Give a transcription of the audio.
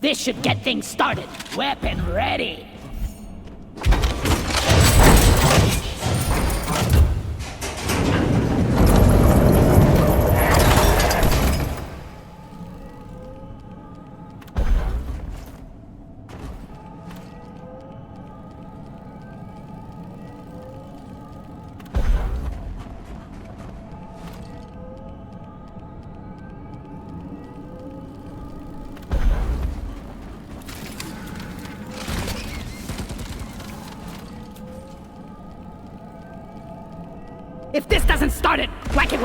This should get things started. Weapon ready. If this doesn't start it, whack it with